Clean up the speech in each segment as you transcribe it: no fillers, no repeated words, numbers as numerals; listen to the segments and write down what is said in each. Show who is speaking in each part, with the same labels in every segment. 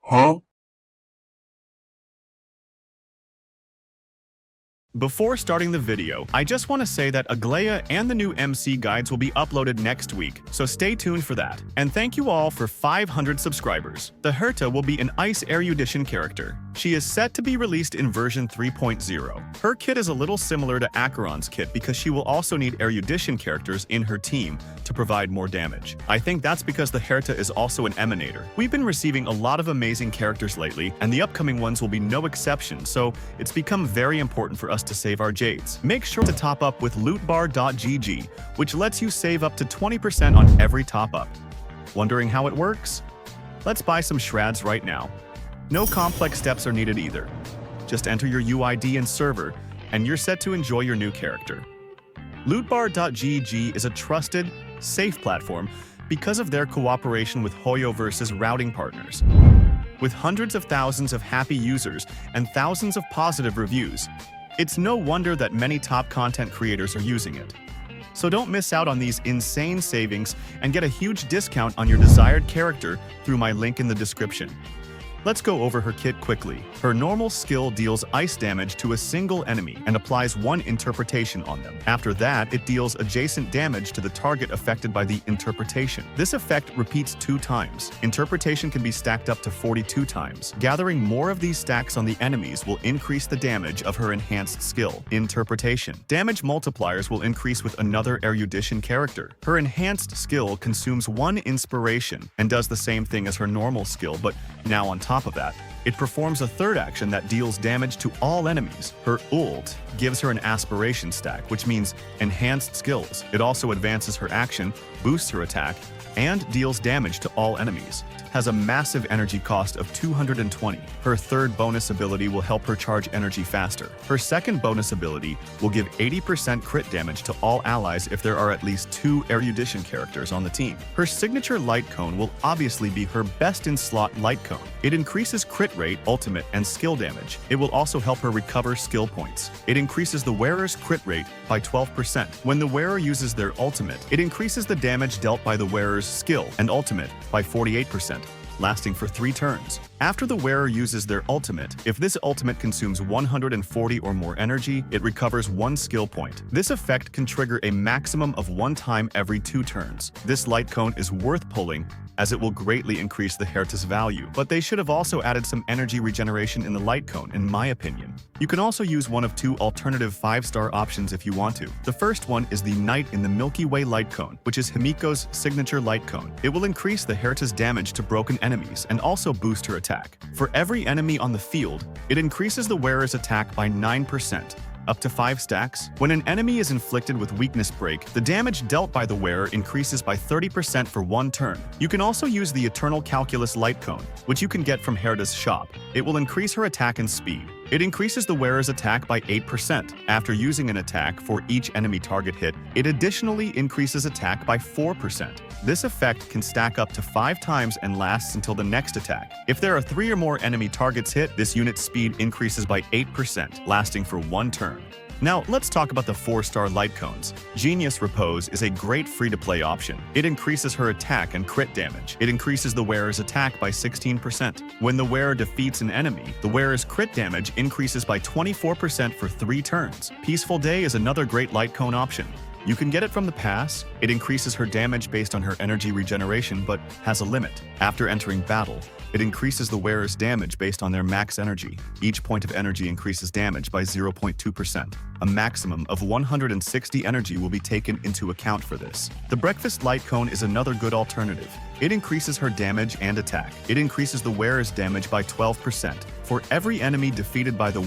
Speaker 1: Huh?
Speaker 2: Before starting the video, I just want to say that Aglaia and the new MC guides will be uploaded next week, so stay tuned for that. And thank you all for 500 subscribers. The Herta will be an Ice Erudition character. She is set to be released in version 3.0. Her kit is a little similar to Acheron's kit because she will also need Erudition characters in her team to provide more damage. I think that's because the Herta is also an emanator. We've been receiving a lot of amazing characters lately, and the upcoming ones will be no exception, so it's become very important for us to save our Jades. Make sure to top up with lootbar.gg, which lets you save up to 20% on every top up. Wondering how it works? Let's buy some shreds right now. No complex steps are needed either. Just enter your UID and server, and you're set to enjoy your new character. Lootbar.gg is a trusted, safe platform because of their cooperation with Hoyoverse's routing partners. With hundreds of thousands of happy users and thousands of positive reviews, it's no wonder that many top content creators are using it. So don't miss out on these insane savings and get a huge discount on your desired character through my link in the description. Let's go over her kit quickly. Her normal skill deals ice damage to a single enemy and applies one interpretation on them. After that, it deals adjacent damage to the target affected by the interpretation. This effect repeats 2 times. Interpretation can be stacked up to 42 times. Gathering more of these stacks on the enemies will increase the damage of her enhanced skill, Interpretation. Damage multipliers will increase with another Erudition character. Her enhanced skill consumes 1 inspiration and does the same thing as her normal skill, but now on top of that, it performs a third action that deals damage to all enemies. Her ult gives her an aspiration stack, which means enhanced skills. It also advances her action, boosts her attack, and deals damage to all enemies. Has a massive energy cost of 220. Her third bonus ability will help her charge energy faster. Her second bonus ability will give 80% crit damage to all allies if there are at least 2 Erudition characters on the team. Her signature Lightcone will obviously be her best-in-slot Lightcone. It increases crit rate, ultimate, and skill damage. It will also help her recover skill points. It increases the wearer's crit rate by 12%. When the wearer uses their ultimate, it increases the damage dealt by the wearer's skill and ultimate by 48%. Lasting for 3 turns. After the wearer uses their ultimate, if this ultimate consumes 140 or more energy, it recovers 1 skill point. This effect can trigger a maximum of 1 time every 2 turns. This Lightcone is worth pulling as it will greatly increase the Herta's value, but they should have also added some energy regeneration in the Lightcone, in my opinion. You can also use one of 2 alternative 5-star options if you want to. The first one is the Night in the Milky Way Lightcone, which is Himiko's signature Lightcone. It will increase the Herta's damage to broken enemies and also boost her attack. For every enemy on the field, it increases the wearer's attack by 9%. Up to 5 stacks. When an enemy is inflicted with Weakness Break, the damage dealt by the wearer increases by 30% for 1 turn. You can also use the Eternal Calculus Lightcone, which you can get from Herta's shop. It will increase her attack and speed. It increases the wearer's attack by 8%. After using an attack for each enemy target hit, it additionally increases attack by 4%. This effect can stack up to 5 times and lasts until the next attack. If there are 3 or more enemy targets hit, this unit's speed increases by 8%, lasting for 1 turn. Now, let's talk about the 4-star Lightcones. Genius Repose is a great free-to-play option. It increases her attack and crit damage. It increases the wearer's attack by 16%. When the wearer defeats an enemy, the wearer's crit damage increases by 24% for 3 turns. Peaceful Day is another great Lightcone option. You can get it from the pass. It increases her damage based on her energy regeneration, but has a limit. After entering battle, it increases the wearer's damage based on their max energy. Each point of energy increases damage by 0.2%. A maximum of 160 energy will be taken into account for this. The Breakfast Lightcone is another good alternative. It increases her damage and attack. It increases the wearer's damage by 12%. For every enemy defeated by the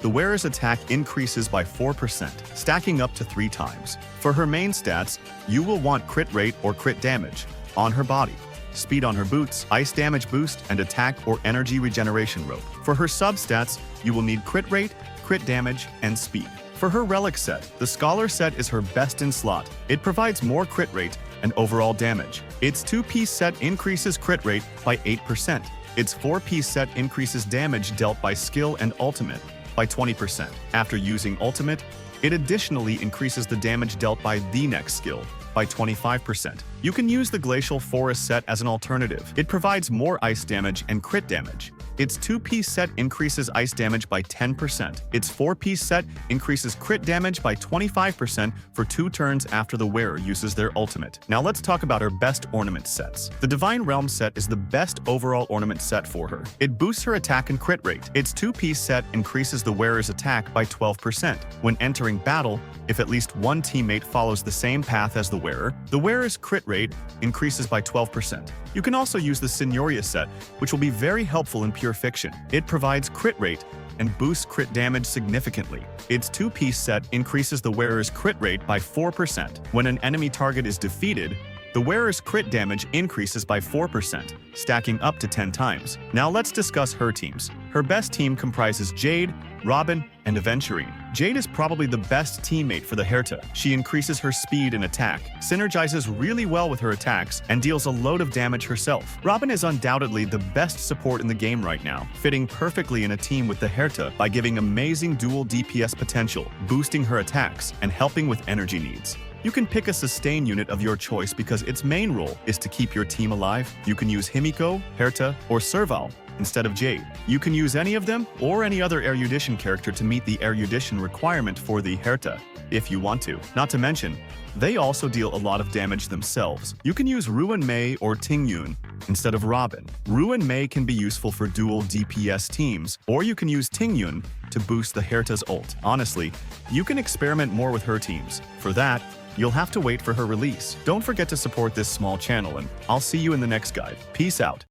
Speaker 2: wearer's attack increases by 4%, stacking up to 3 times. For her main stats, you will want crit rate or crit damage on her body, speed on her boots, ice damage boost, and attack or energy regeneration rope. For her substats, you will need crit rate, crit damage, and speed. For her Relic set, the Scholar set is her best in slot. It provides more crit rate and overall damage. Its 2-piece set increases crit rate by 8%. Its 4-piece set increases damage dealt by skill and ultimate by 20%. After using ultimate, it additionally increases the damage dealt by the next skill. by 25%. You can use the Glacial Forest set as an alternative. It provides more ice damage and crit damage. Its 2-piece set increases ice damage by 10%. Its 4-piece set increases crit damage by 25% for 2 turns after the wearer uses their ultimate. Now let's talk about her best ornament sets. The Divine Realm set is the best overall ornament set for her. It boosts her attack and crit rate. Its 2-piece set increases the wearer's attack by 12%. When entering battle, if at least one teammate follows the same path as the wearer's crit rate increases by 12%. You can also use the Signoria set, which will be very helpful in Pure Fiction. It provides crit rate and boosts crit damage significantly. Its 2-piece set increases the wearer's crit rate by 4%. When an enemy target is defeated, the wearer's crit damage increases by 4%, stacking up to 10 times. Now let's discuss her teams. Her best team comprises Jade, Robin, and Aventurine. Jade is probably the best teammate for the Herta. She increases her speed and attack, synergizes really well with her attacks, and deals a load of damage herself. Robin is undoubtedly the best support in the game right now, fitting perfectly in a team with the Herta by giving amazing dual DPS potential, boosting her attacks, and helping with energy needs. You can pick a sustain unit of your choice because its main role is to keep your team alive. You can use Himiko, Herta, or Serval instead of Jade. You can use any of them or any other Erudition character to meet the Erudition requirement for the Herta, if you want to. Not to mention, they also deal a lot of damage themselves. You can use Ruin Mei or Tingyun instead of Robin. Ruin Mei can be useful for dual DPS teams, or you can use Tingyun to boost the Herta's ult. Honestly, you can experiment more with her teams. For that, you'll have to wait for her release. Don't forget to support this small channel, and I'll see you in the next guide. Peace out.